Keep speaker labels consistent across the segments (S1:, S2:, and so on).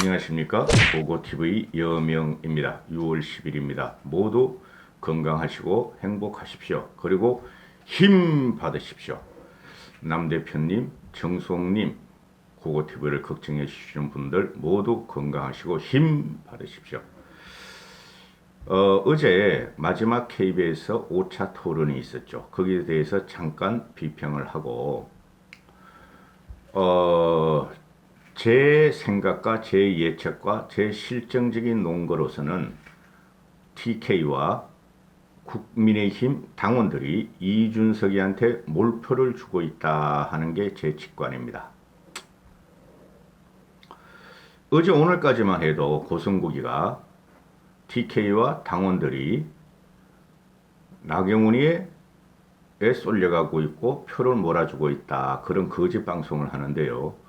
S1: 안녕하십니까. 보고TV 여명입니다. 6월 10일입니다. 모두 건강하시고 행복하십시오. 그리고 힘 받으십시오. 남 대표님, 정수홍님, 보고TV를 걱정해 주시는 분들 모두 건강하시고 힘 받으십시오. 어제 마지막 KBS 5차 토론이 있었죠. 거기에 대해서 잠깐 비평을 하고 제 생각과 제 예측과 제 실정적인 논거로서는 TK와 국민의힘 당원들이 이준석이한테 몰표를 주고 있다 하는 게 제 직관입니다. 어제 오늘까지만 해도 고성국이가 TK와 당원들이 나경원이에 쏠려가고 있고 표를 몰아주고 있다. 그런 거짓 방송을 하는데요.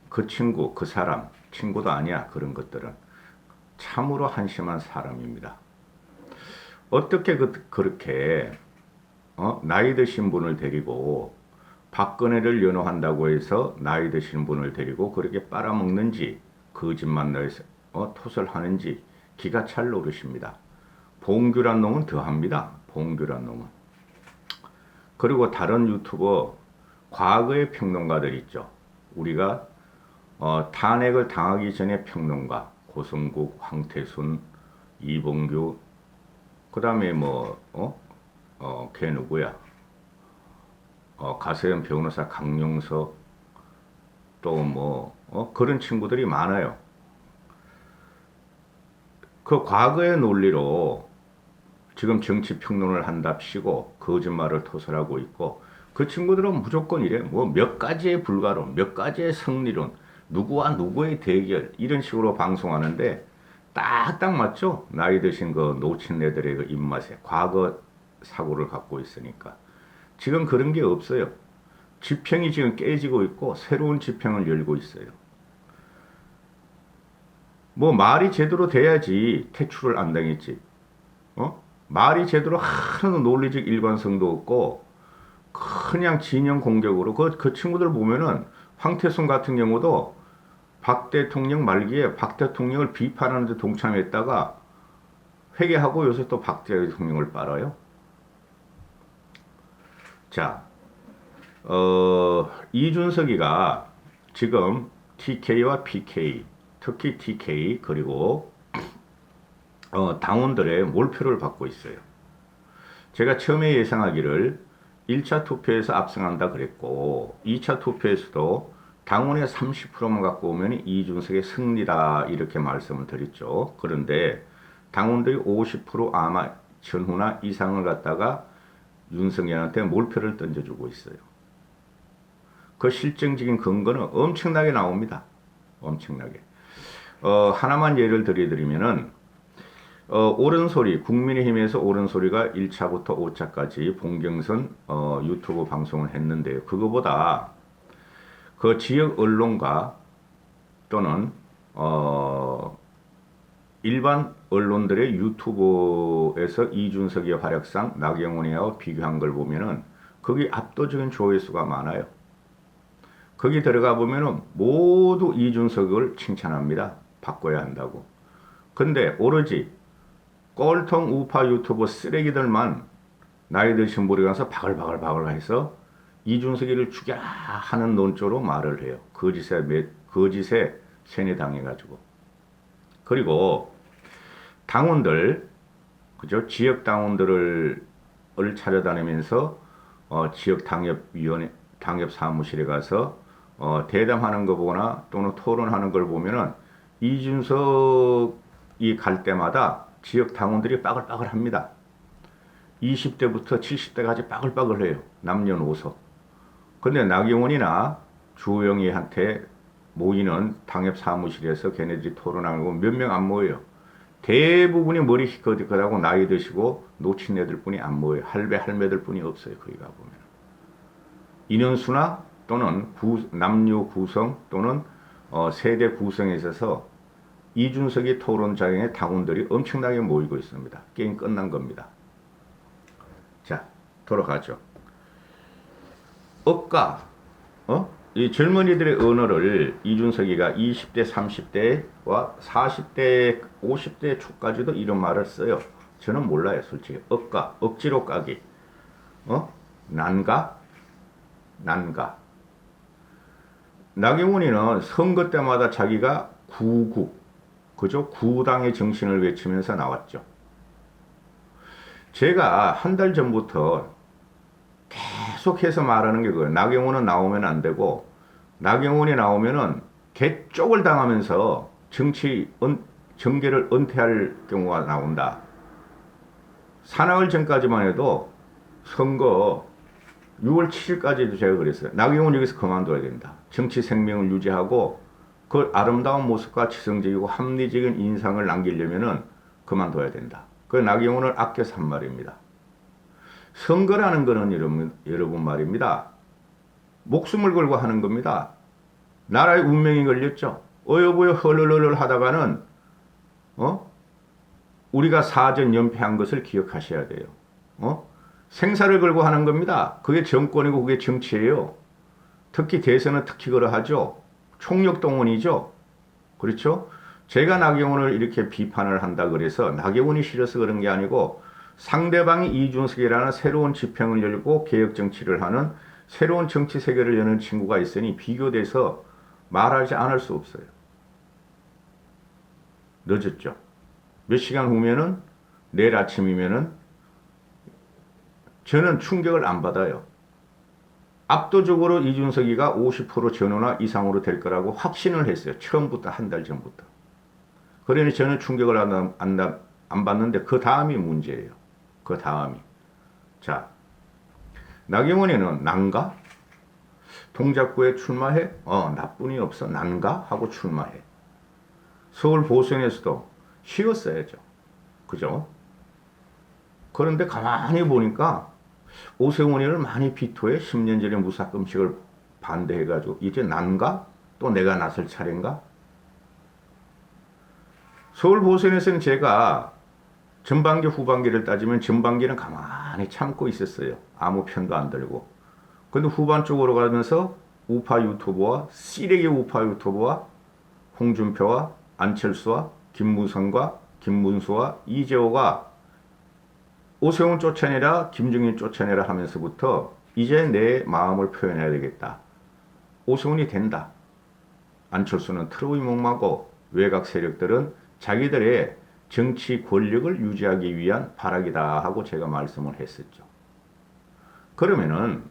S1: 그 친구, 그 사람, 친구도 아니야. 그런 것들은. 참으로 한심한 사람입니다. 어떻게 그렇게 나이 드신 분을 데리고 박근혜를 연호한다고 해서 나이 드신 분을 데리고 그렇게 빨아먹는지 거짓말 내서 톳을 하는지 기가 찰 노릇입니다. 봉규란 놈은 더합니다. 봉규란 놈은. 그리고 다른 유튜버 과거의 평론가들 있죠. 우리가 탄핵을 당하기 전에 평론가 고성국, 황태순, 이봉규, 그 다음에 걔 누구야? 가세현 변호사 강용석, 또 그런 친구들이 많아요. 그 과거의 논리로 지금 정치 평론을 한답시고 거짓말을 토설하고 있고, 그 친구들은 무조건 이래. 몇 가지의 불가론, 몇 가지의 성리론, 누구와 누구의 대결, 이런 식으로 방송하는데 딱딱 맞죠? 나이 드신 그 노친네들의 그 입맛에 과거 사고를 갖고 있으니까. 지금 그런 게 없어요. 지평이 지금 깨지고 있고 새로운 지평을 열고 있어요. 말이 제대로 돼야지 퇴출을 안 당했지. 말이 제대로 하나도 논리적 일관성도 없고 그냥 진영 공격으로 그 친구들 보면은 황태순 같은 경우도 박 대통령 말기에 박 대통령을 비판하는 데 동참했다가 회개하고 요새 또 박 대통령을 빨아요. 자, 이준석이가 지금 TK와 PK, 특히 TK 그리고 당원들의 몰표를 받고 있어요. 제가 처음에 예상하기를 1차 투표에서 압승한다 그랬고 2차 투표에서도 당원의 30%만 갖고 오면 이준석의 승리다 이렇게 말씀을 드렸죠. 그런데 당원들이 50% 아마 전후나 이상을 갖다가 윤석열한테 몰표를 던져주고 있어요. 그 실증적인 근거는 엄청나게 나옵니다. 엄청나게. 하나만 예를 들어드리면은 옳은소리, 국민의힘에서 옳은소리가 1차부터 5차까지 봉경선 유튜브 방송을 했는데요. 그거보다 그 지역 언론가 또는 일반 언론들의 유튜브에서 이준석의 활약상 나경원이와 비교한 걸 보면은 거기 압도적인 조회수가 많아요. 거기 들어가 보면은 모두 이준석을 칭찬합니다. 바꿔야 한다고. 근데 오로지 꼴통 우파 유튜버 쓰레기들만 나이 드신 분이 가서 바글바글 해서 이준석이를 죽여라 하는 논조로 말을 해요. 거짓에 세뇌당해가지고. 그리고 당원들, 그죠? 지역 당원들을 찾아다니면서 지역 당협 사무실에 가서 대담하는 거 보거나 또는 토론하는 걸 보면은 이준석이 갈 때마다 지역 당원들이 빠글빠글 합니다. 20대부터 70대까지 빠글빠글해요. 남녀노소. 근데 나경원이나 주호영이한테 모이는 당협 사무실에서 걔네들이 토론하고 몇 명 안 모여요. 대부분이 머리 희끗희끗하고 나이 드시고 놓친 애들 뿐이 안 모여요. 할매들 뿐이 없어요. 거기 가보면. 인원수나 또는 남녀 구성 또는 세대 구성에 있어서 이준석의 토론장에 당원들이 엄청나게 모이고 있습니다. 게임 끝난 겁니다. 자, 돌아가죠. 억가, 이 젊은이들의 언어를 이준석이가 20대, 30대와 40대, 50대 초까지도 이런 말을 써요. 저는 몰라요, 솔직히. 억가, 억지로 까기. 난가? 난가. 나경원이는 선거 때마다 자기가 구국, 그죠? 구당의 정신을 외치면서 나왔죠. 제가 한 달 전부터 계속해서 말하는 게 그거예요. 나경원은 나오면 안 되고, 나경원이 나오면은 개쪽을 당하면서 정계를 은퇴할 경우가 나온다. 사나흘 전까지만 해도 선거 6월 7일까지도 제가 그랬어요. 나경원 여기서 그만둬야 된다. 정치 생명을 유지하고 그 아름다운 모습과 지성적이고 합리적인 인상을 남기려면은 그만둬야 된다. 그 나경원을 아껴서 한 말입니다. 선거라는 거는 여러분 말입니다. 목숨을 걸고 하는 겁니다. 나라의 운명이 걸렸죠. 어여부여 헐헐헐 하다가는 우리가 사전 연패한 것을 기억하셔야 돼요. 생사를 걸고 하는 겁니다. 그게 정권이고 그게 정치예요. 특히 대선은 특히 그러하죠. 총력동원이죠. 그렇죠? 제가 나경원을 이렇게 비판을 한다 그래서 나경원이 싫어서 그런 게 아니고 상대방이 이준석이라는 새로운 지평을 열고 개혁 정치를 하는 새로운 정치 세계를 여는 친구가 있으니 비교돼서 말하지 않을 수 없어요. 늦었죠. 몇 시간 후면은 내일 아침이면은 저는 충격을 안 받아요. 압도적으로 이준석이가 50% 전후나 이상으로 될 거라고 확신을 했어요. 처음부터 한 달 전부터. 그러니 저는 충격을 안 받는데 그 다음이 문제예요. 그 다음이. 자, 나경원이는 난가? 동작구에 출마해? 나뿐이 없어. 난가? 하고 출마해. 서울 보선에서도 쉬었어야죠. 그죠? 그런데 가만히 보니까 오세훈이를 많이 비토해 10년 전에 무사금식을 반대해가지고 이제 난가? 또 내가 나설 차례인가? 서울 보선에서는 제가 전반기 후반기를 따지면 전반기는 가만히 참고 있었어요. 아무 편도 안 들고. 근데 후반 쪽으로 가면서 우파 유튜버와 쓰레기 우파 유튜버와 홍준표와 안철수와 김무성과 김문수와 이재호가 오세훈 쫓아내라 김종인 쫓아내라 하면서부터 이제 내 마음을 표현해야 되겠다. 오세훈이 된다. 안철수는 트로이 목마고 외곽 세력들은 자기들의 정치 권력을 유지하기 위한 발악이다 하고 제가 말씀을 했었죠. 그러면은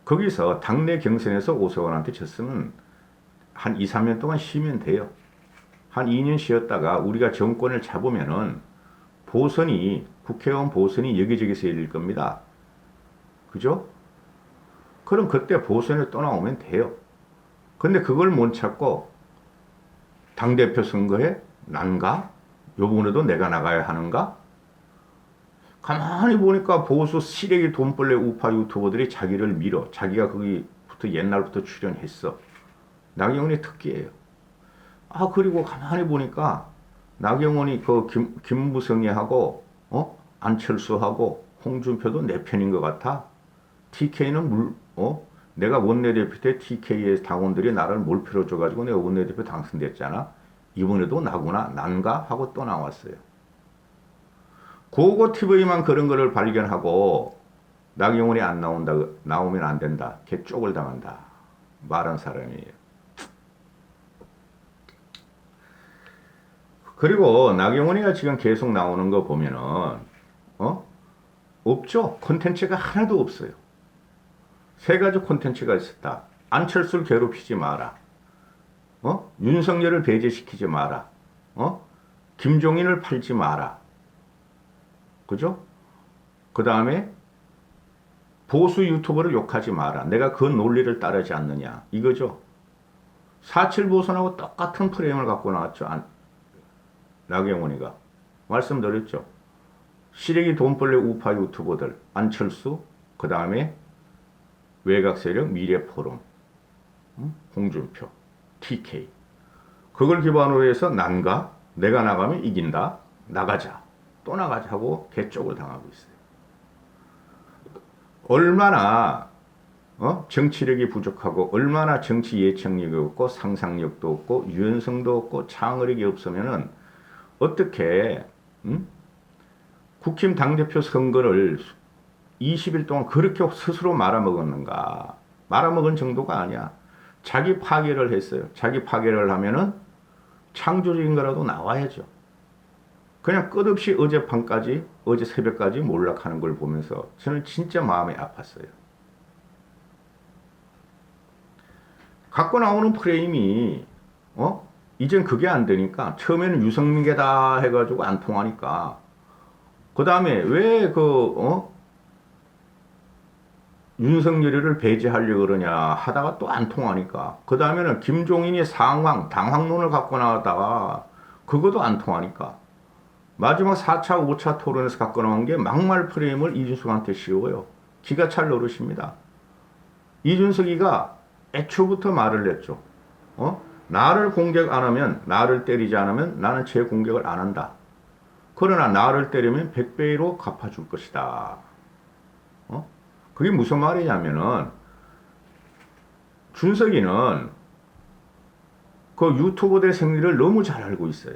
S1: 거기서 당내 경선에서 오세훈한테 졌으면 한 2, 3년 동안 쉬면 돼요. 한 2년 쉬었다가 우리가 정권을 잡으면은 국회의원 보선이 여기저기서 열릴 겁니다. 그죠? 그럼 그때 보선에 또 나오면 돼요. 근데 그걸 못 찾고 당대표 선거에 난가? 요번에도 내가 나가야 하는가? 가만히 보니까 보수 쓰레기 돈벌레 우파 유튜버들이 자기를 밀어. 자기가 거기부터 옛날부터 출연했어. 나경원이 특기예요. 그리고 가만히 보니까 나경원이 김무성이하고 안철수하고 홍준표도 내 편인 것 같아. TK는 내가 원내대표 때 TK의 당원들이 나를 몰표로 줘가지고 내가 원내대표 당선됐잖아. 이번에도 나구나, 난가? 하고 또 나왔어요. 고고TV만 그런 거를 발견하고 나경원이 안 나오면 안 된다. 걔 쪽을 당한다. 말한 사람이에요. 그리고 나경원이가 지금 계속 나오는 거 보면은 없죠. 콘텐츠가 하나도 없어요. 세 가지 콘텐츠가 있었다. 안철수를 괴롭히지 마라. 윤석열을 배제시키지 마라. 김종인을 팔지 마라. 그죠? 그 다음에 보수 유튜버를 욕하지 마라. 내가 그 논리를 따르지 않느냐. 이거죠. 4.7 보선하고 똑같은 프레임을 갖고 나왔죠. 나경원이가. 말씀드렸죠. 시래기 돈벌레 우파 유튜버들. 안철수, 그 다음에 외곽세력 미래포럼, 홍준표, TK. 그걸 기반으로 해서 난가? 내가 나가면 이긴다. 나가자. 또 나가자 하고 개쪽을 당하고 있어요. 얼마나 정치력이 부족하고 얼마나 정치 예측력이 없고 상상력도 없고 유연성도 없고 창의력이 없으면은 어떻게 국힘 당대표 선거를 20일 동안 그렇게 스스로 말아먹었는가? 말아먹은 정도가 아니야. 자기 파괴를 했어요. 자기 파괴를 하면은 창조적인 거라도 나와야죠. 그냥 끝없이 어젯밤까지, 어제 새벽까지 몰락하는 걸 보면서 저는 진짜 마음이 아팠어요. 갖고 나오는 프레임이, 이젠 그게 안 되니까, 처음에는 유승민계다 해가지고 안 통하니까, 그 다음에 왜 윤석열이를 배제하려고 그러냐 하다가 또 안 통하니까, 그 다음에는 김종인이 상황, 당황론을 갖고 나왔다가, 그것도 안 통하니까, 마지막 4차, 5차 토론에서 갖고 나온 게 막말 프레임을 이준석한테 씌워요. 기가 찰 노릇입니다. 이준석이가 애초부터 말을 했죠. 나를 공격 안 하면, 나를 때리지 않으면 나는 제 공격을 안 한다. 그러나 나를 때리면 100배로 갚아줄 것이다. 그게 무슨 말이냐면은, 준석이는 그 유튜버들의 생리를 너무 잘 알고 있어요.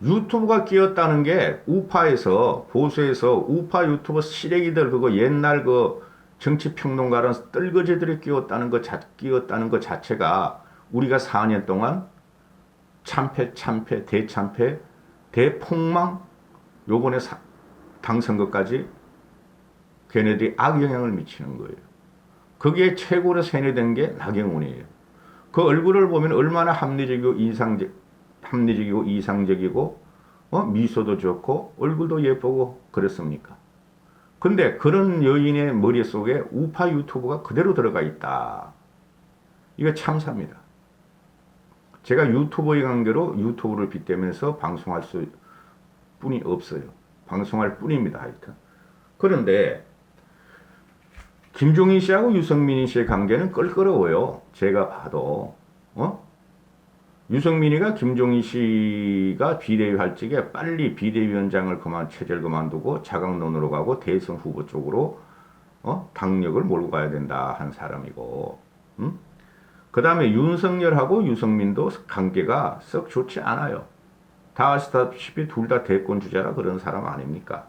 S1: 유튜브가 끼었다는 게 우파에서, 보수에서 우파 유튜버 시래기들, 그거 옛날 그 정치평론가는 떨거지들이 끼었다는 것 자체가 우리가 4년 동안 참패, 대참패, 대폭망, 요번에 당선거까지 걔네들이 악영향을 미치는 거예요. 거기에 최고로 세뇌된 게 나경원이에요. 그 얼굴을 보면 얼마나 합리적이고 이상적이고, 미소도 좋고, 얼굴도 예쁘고, 그렇습니까? 근데 그런 여인의 머릿속에 우파 유튜브가 그대로 들어가 있다. 이거 참사입니다. 제가 유튜버의 관계로 유튜브를 빗대면서 방송할 수 뿐이 없어요. 방송할 뿐입니다, 하여튼. 그런데 김종인 씨하고 유승민 씨의 관계는 껄끄러워요. 제가 봐도. 유승민이가 김종인 씨가 비대위 할 적에 빨리 비대위원장을 체제를 그만두고 자강론으로 가고 대선 후보 쪽으로 당력을 몰고 가야 된다 한 사람이고, 그 다음에 윤석열하고 유승민도 관계가 썩 좋지 않아요. 다 아시다시피 둘 다 대권 주자라 그런 사람 아닙니까?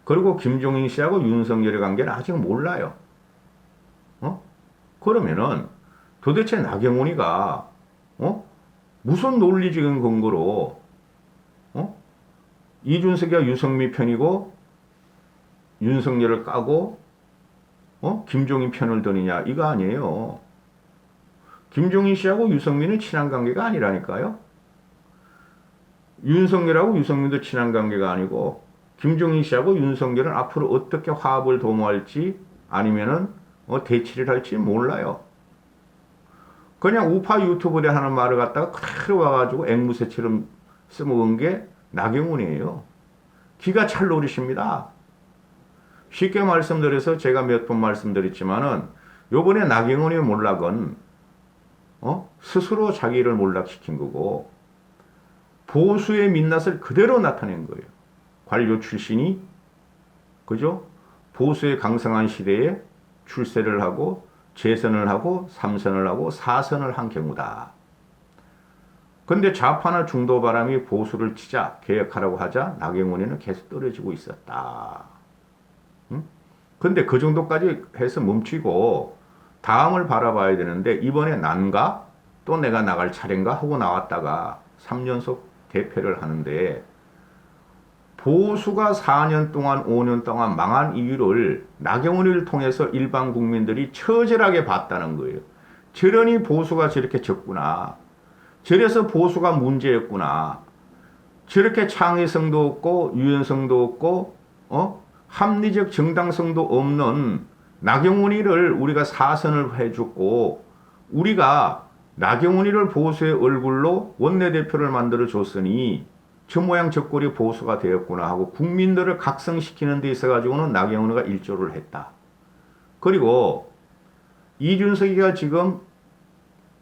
S1: 그리고 김종인 씨하고 윤석열의 관계는 아직 몰라요. 그러면은 도대체 나경원이가 무슨 논리적인 근거로 이준석이가 유승민 편이고 윤석열을 까고 김종인 편을 드느냐 이거 아니에요. 김종인 씨하고 유승민은 친한 관계가 아니라니까요. 윤석열하고 유승민도 친한 관계가 아니고 김종인 씨하고 윤석열은 앞으로 어떻게 화합을 도모할지 아니면은 대치를 할지 몰라요. 그냥 우파 유튜버들이 하는 말을 갖다가 그대로 와가지고 앵무새처럼 써먹은 게 나경원이에요. 기가 찰 노릇입니다. 쉽게 말씀드려서 제가 몇 번 말씀드렸지만은 요번에 나경원의 몰락은 스스로 자기를 몰락시킨 거고 보수의 민낯을 그대로 나타낸 거예요. 관료 출신이 그죠? 보수의 강성한 시대에 출세를 하고 재선을 하고 3선을 하고 4선을 한 경우다. 근데 좌파나 중도 바람이 보수를 치자 개혁하라고 하자 나경원이는 계속 떨어지고 있었다. 근데 그 정도까지 해서 멈추고 다음을 바라봐야 되는데 이번에 난가? 또 내가 나갈 차례인가? 하고 나왔다가 3연속 대패를 하는데 보수가 4년 동안 5년 동안 망한 이유를 나경원을 통해서 일반 국민들이 처절하게 봤다는 거예요. 저러니 보수가 저렇게 적구나. 저래서 보수가 문제였구나. 저렇게 창의성도 없고 유연성도 없고 합리적 정당성도 없는 나경원이를 우리가 사선을 해줬고 우리가 나경원이를 보수의 얼굴로 원내대표를 만들어 줬으니 저 모양 저 꼴이 보수가 되었구나 하고 국민들을 각성시키는 데 있어 가지고는 나경원이가 일조를 했다. 그리고 이준석이가 지금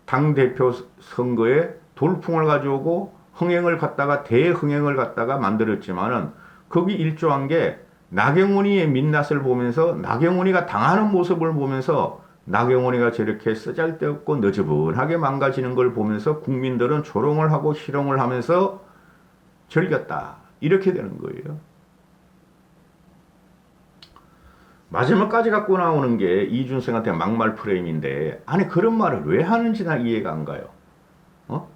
S1: 당대표 선거에 돌풍을 가져오고 흥행을 갖다가 대흥행을 갖다가 만들었지만은 거기 일조한 게 나경원이의 민낯을 보면서 나경원이가 당하는 모습을 보면서 나경원이가 저렇게 쓰잘데없고 너저분하게 망가지는 걸 보면서 국민들은 조롱을 하고 희롱을 하면서 즐겼다. 이렇게 되는 거예요. 마지막까지 갖고 나오는 게 이준석한테 막말 프레임인데 아니 그런 말을 왜 하는지 나 이해가 안 가요. 어?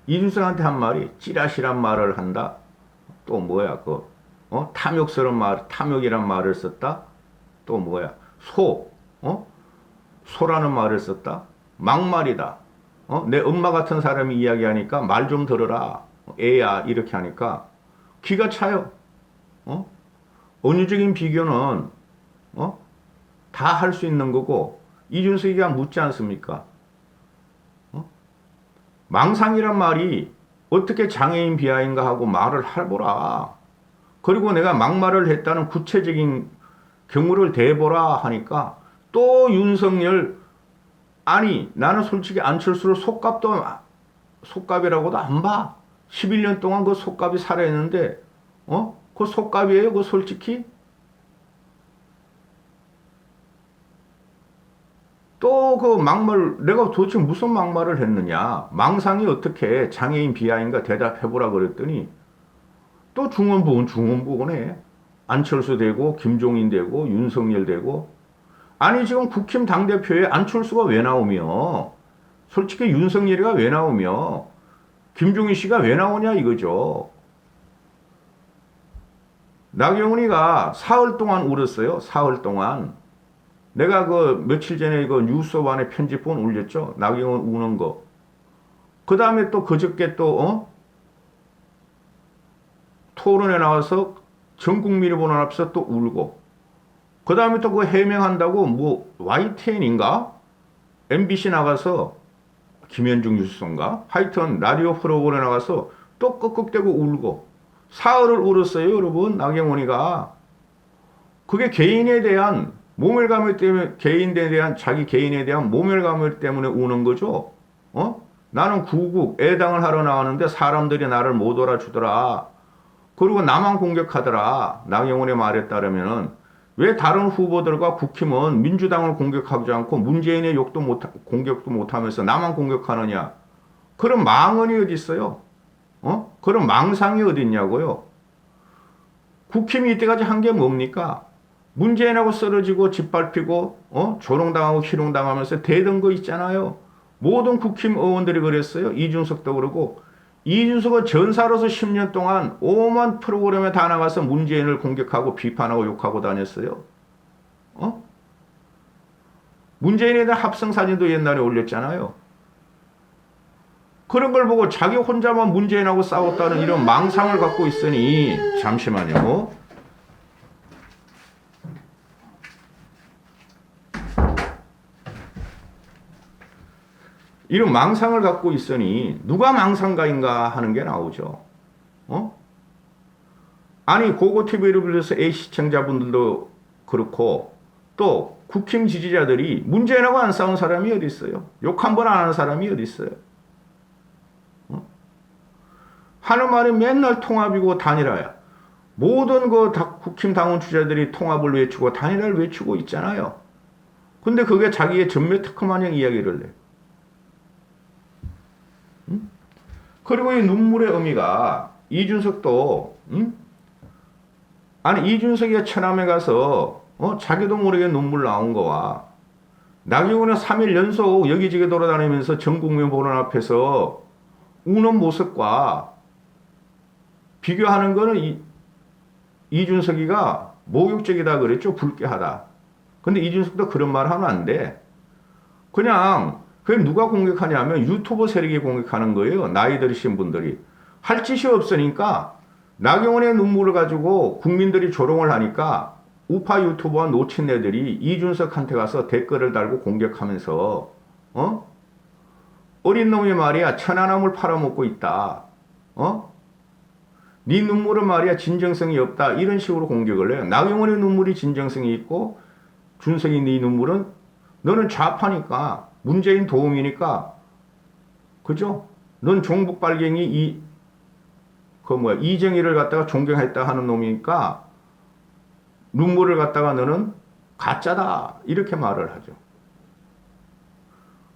S1: 이준석한테 한 말이 찌라시란 말을 한다. 또 뭐야 탐욕스러운 말, 탐욕이란 말을 썼다. 또 뭐야 소라는 말을 썼다. 막말이다. 내 엄마 같은 사람이 이야기하니까 말 좀 들어라. 애야 이렇게 하니까 기가 차요. 언어적인 비교는 다 할 수 있는 거고 이준석이가 묻지 않습니까? 망상이란 말이 어떻게 장애인 비하인가 하고 말을 해보라. 그리고 내가 막말을 했다는 구체적인 경우를 대보라 하니까 또 윤석열 아니 나는 솔직히 안철수를 속값이라고도 안 봐. 11년 동안 그 속값이 살아있는데 그 속값이에요? 그 솔직히? 또 그 막말 내가 도대체 무슨 막말을 했느냐? 망상이 어떻게 장애인 비하인가 대답해보라 그랬더니 또 중원부원해. 안철수 되고 김종인 되고 윤석열 되고 아니 지금 국힘 당대표에 안철수가 왜 나오며 솔직히 윤석열이가 왜 나오며 김종인 씨가 왜 나오냐 이거죠. 나경원이가 사흘 동안 울었어요. 사흘 동안. 내가 그 며칠 전에 그 뉴스원에 편집본 올렸죠. 나경원 우는 거. 그 다음에 또 그저께 또 토론에 나와서 전 국민이 보는 앞에서 또 울고. 그 다음에 또 그 해명한다고 뭐 YTN인가? MBC 나가서 김현중 뉴스인가? 하여튼 라디오 프로그램에 나가서 또 끄끄대고 울고. 사흘을 울었어요, 여러분. 나경원이가. 그게 개인에 대한 모멸감을 때문에 자기 개인에 대한 모멸감을 때문에 우는 거죠. 나는 구국 애당을 하러 나왔는데 사람들이 나를 못 알아주더라. 그리고 나만 공격하더라. 나경원의 말에 따르면은 왜 다른 후보들과 국힘은 민주당을 공격하지 않고 문재인의 공격도 못하면서 나만 공격하느냐. 그런 망언이 어디 있어요? 그런 망상이 어디 있냐고요. 국힘이 이때까지 한 게 뭡니까? 문재인하고 쓰러지고 짓밟히고 조롱당하고 희롱당하면서 대던 거 있잖아요. 모든 국힘 의원들이 그랬어요. 이준석도 그러고. 이준석은 전사로서 10년 동안 오만 프로그램에 다 나가서 문재인을 공격하고 비판하고 욕하고 다녔어요. 문재인에 대한 합성사진도 옛날에 올렸잖아요. 그런 걸 보고 자기 혼자만 문재인하고 싸웠다는 이런 망상을 갖고 있으니 잠시만요. 이런 망상을 갖고 있으니 누가 망상가인가 하는 게 나오죠. 아니 고고TV를 빌려서 A 시청자분들도 그렇고 또 국힘 지지자들이 문재인하고 안 싸운 사람이 어디 있어요? 욕 한 번 안 하는 사람이 어디 있어요? 하는 말이 맨날 통합이고 단일화야. 모든 국힘 당원 주자들이 통합을 외치고 단일화를 외치고 있잖아요. 근데 그게 자기의 전매 특허 마냥 이야기를 해. 그리고 이 눈물의 의미가 이준석도 아니 이준석이 천암에 가서 자기도 모르게 눈물 나온 거와 나경원은 3일 연속 여기저기 돌아다니면서 전 국민 보는 앞에서 우는 모습과 비교하는 거는 이준석이가 모욕적이다 그랬죠. 불쾌하다. 근데 이준석도 그런 말 하면 안 돼. 그냥 그게 누가 공격하냐면 유튜버 세력이 공격하는 거예요. 나이 들으신 분들이. 할 짓이 없으니까 나경원의 눈물을 가지고 국민들이 조롱을 하니까 우파 유튜버와 노친애들이 이준석한테 가서 댓글을 달고 공격하면서 어린 놈이 말이야 천안함을 팔아먹고 있다. 네 눈물은 말이야 진정성이 없다. 이런 식으로 공격을 해요. 나경원의 눈물이 진정성이 있고 준석이 네 눈물은 너는 좌파니까 문재인 도움이니까 그죠? 넌 종북 발갱이 이정희를 갖다가 존경했다 하는 놈이니까 눈물을 갖다가 너는 가짜다 이렇게 말을 하죠.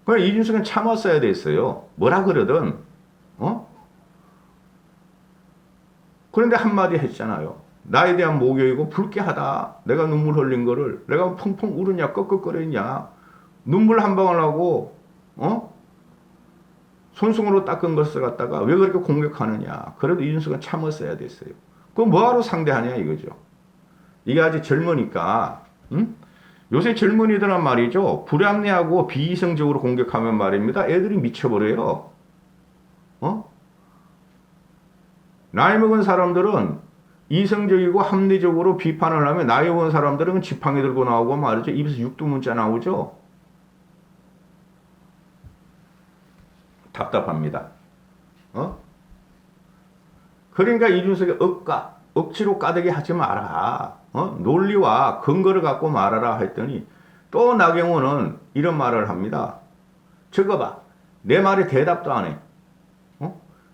S1: 그러니까 이준석은 참았어야 됐어요. 뭐라 그러든 그런데 한마디 했잖아요. 나에 대한 모욕이고 불쾌하다. 내가 눈물 흘린 거를 내가 펑펑 울었냐 꺽꺽거렸냐. 눈물 한 방울 하고 손수건으로 닦은 것을 갖다가 왜 그렇게 공격하느냐. 그래도 이준석은 참았어야 됐어요. 그럼 뭐하러 상대하냐 이거죠. 이게 아직 젊으니까 요새 젊은이들은 말이죠. 불합리하고 비이성적으로 공격하면 말입니다. 애들이 미쳐버려요. 나이 먹은 사람들은 이성적이고 합리적으로 비판을 하면 나이 먹은 사람들은 지팡이 들고 나오고 말이죠. 입에서 육두문자 나오죠. 답답합니다. 그러니까 이준석이 억지로 까대기 하지 마라. 논리와 근거를 갖고 말하라 했더니 또 나경원은 이런 말을 합니다. 저거 봐. 내 말에 대답도 안 해.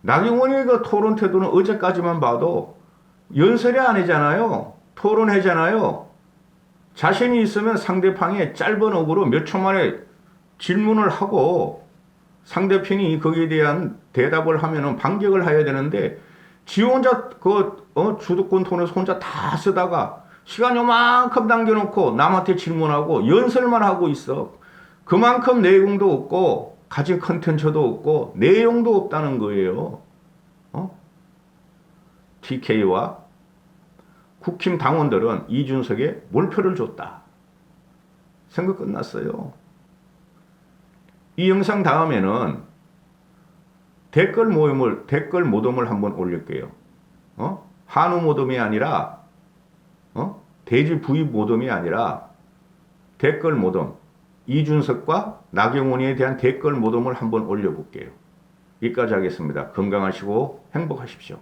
S1: 나경원의 그 토론 태도는 어제까지만 봐도 연설이 아니잖아요. 토론회잖아요. 자신이 있으면 상대방의 짧은 어구로 몇 초 만에 질문을 하고 상대편이 거기에 대한 대답을 하면은 반격을 해야 되는데 지 혼자 주도권 톤에서 혼자 다 쓰다가 시간 요만큼 남겨놓고 남한테 질문하고 연설만 하고 있어. 그만큼 내용도 없고 가진 컨텐츠도 없고 내용도 없다는 거예요. TK와 국힘 당원들은 이준석에 몰표를 줬다. 선거 끝났어요. 이 영상 다음에는 댓글 모듬을 한번 올릴게요. 한우 모듬이 아니라, 돼지 부위 모듬이 아니라 댓글 모듬. 이준석과 나경원에 대한 댓글 모듬을 한번 올려볼게요. 여기까지 하겠습니다. 건강하시고 행복하십시오.